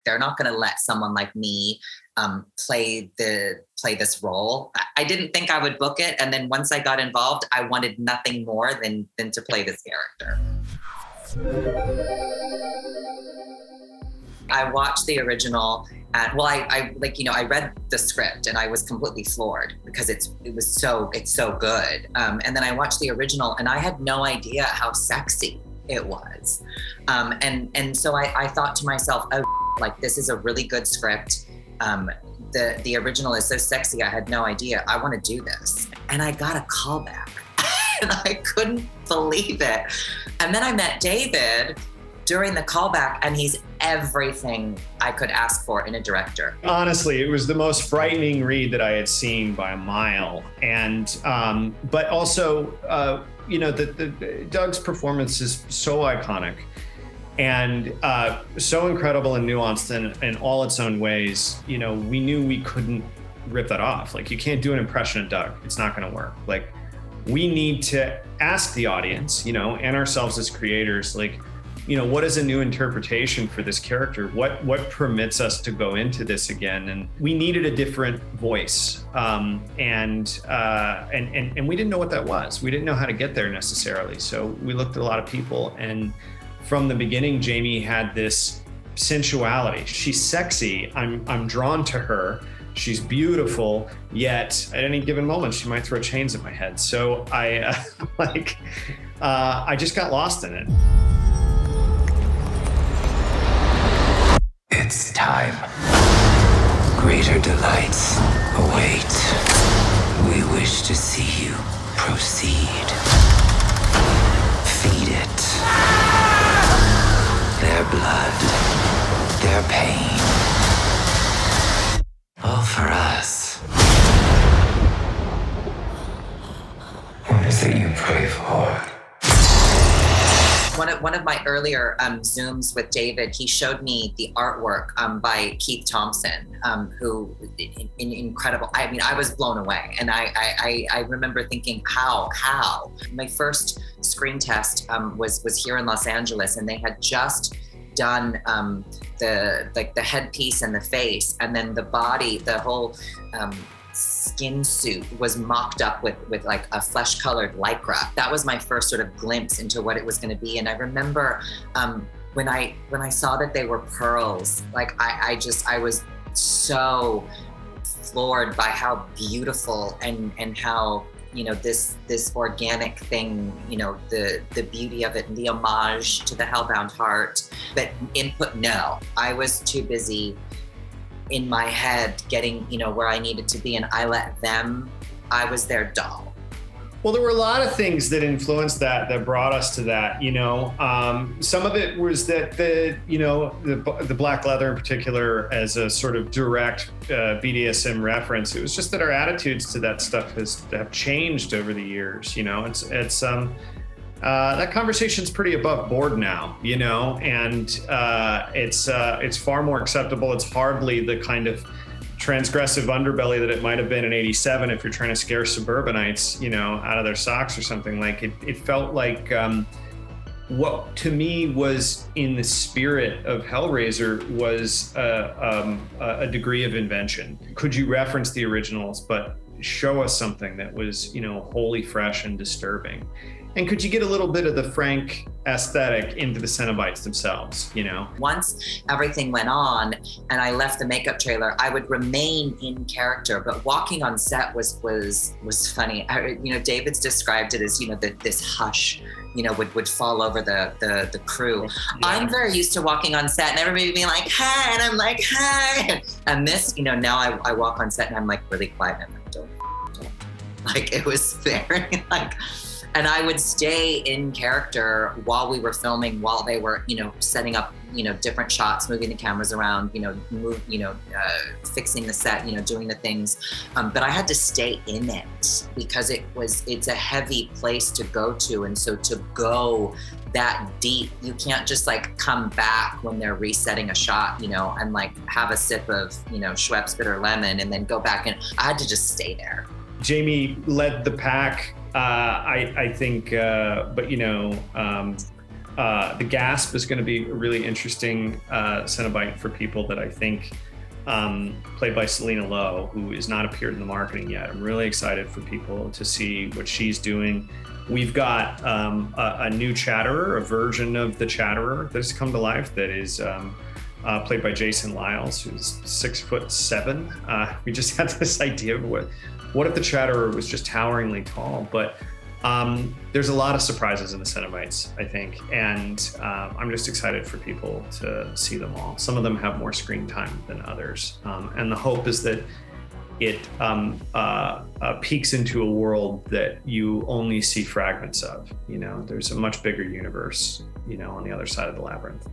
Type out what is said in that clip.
they're not going to let someone like me play this role. I didn't think I would book it. And then once I got involved, I wanted nothing more than to play this character. I watched the original and I read the script and I was completely floored because it's so good. And then I watched the original and I had no idea how sexy it was. And so I thought to myself, oh, like this is a really good script. The original is so sexy. I had no idea. I want to do this. And I got a call back and I couldn't believe it. And then I met David during the callback, and he's everything I could ask for in a director. Honestly, it was the most frightening read that I had seen by a mile. And, but also, Doug's performance is so iconic and so incredible and nuanced in all its own ways. We knew we couldn't rip that off. Like, you can't do an impression of Doug. It's not going to work. Like, we need to ask the audience, and ourselves as creators, like, what is a new interpretation for this character? What permits us to go into this again? And we needed a different voice, and we didn't know what that was. We didn't know how to get there necessarily. So we looked at a lot of people, and from the beginning, Jamie had this sensuality. She's sexy. I'm drawn to her. She's beautiful, yet at any given moment, she might throw chains at my head. So I just got lost in it. It's time. Greater delights await. We wish to see you proceed. Feed it. Their blood, their pain. All for us. What is it you pray for? One of my earlier Zooms with David, he showed me the artwork by Keith Thompson, who incredible. I mean, I was blown away, and I remember thinking, how? My first screen test was here in Los Angeles, and they had just done the headpiece and the face, and then the body, the whole skin suit was mocked up with like a flesh-colored lycra. That was my first sort of glimpse into what it was going to be. And I remember when I saw that they were pearls, like I was so floored by how beautiful and how this organic thing, the beauty of it and the homage to the Hellbound Heart. But input, no, I was too busy in my head getting, where I needed to be, and I was their doll. Well, there were a lot of things that influenced that brought us to that, some of it was that the black leather in particular as a sort of direct BDSM reference. It was just that our attitudes to that stuff have changed over the years. It's that conversation's pretty above board now, and it's far more acceptable. It's hardly the kind of transgressive underbelly that it might have been in '87 if you're trying to scare suburbanites, out of their socks or something. Like it felt like what to me was in the spirit of Hellraiser was a degree of invention. Could you reference the originals, but show us something that was, wholly fresh and disturbing? And could you get a little bit of the Frank aesthetic into the Cenobites themselves, Once everything went on and I left the makeup trailer, I would remain in character, but walking on set was funny. David's described it as, this hush, would fall over the crew. Yeah. I'm very used to walking on set and everybody being like, hey, and I'm like, hey. And this, now I walk on set and I'm like really quiet and I'm like, don't. Like, it was very like, and I would stay in character while we were filming, while they were, setting up, different shots, moving the cameras around, fixing the set, doing the things. But I had to stay in it because it's a heavy place to go to. And so to go that deep, you can't just like come back when they're resetting a shot, and like have a sip of, Schweppes bitter lemon and then go back. And I had to just stay there. Jamie led the pack. I think, but The Gasp is going to be a really interesting Cenobite for people that I think, played by Selena Lowe, who has not appeared in the marketing yet. I'm really excited for people to see what she's doing. We've got a new Chatterer, a version of the Chatterer that has come to life that is played by Jason Lyles, who's 6'7". We just had this idea of what if the Chatterer was just toweringly tall, but there's a lot of surprises in the Cenobites, I think, and I'm just excited for people to see them all. Some of them have more screen time than others, and the hope is that it peeks into a world that you only see fragments of. You know, there's a much bigger universe, you know, on the other side of the labyrinth.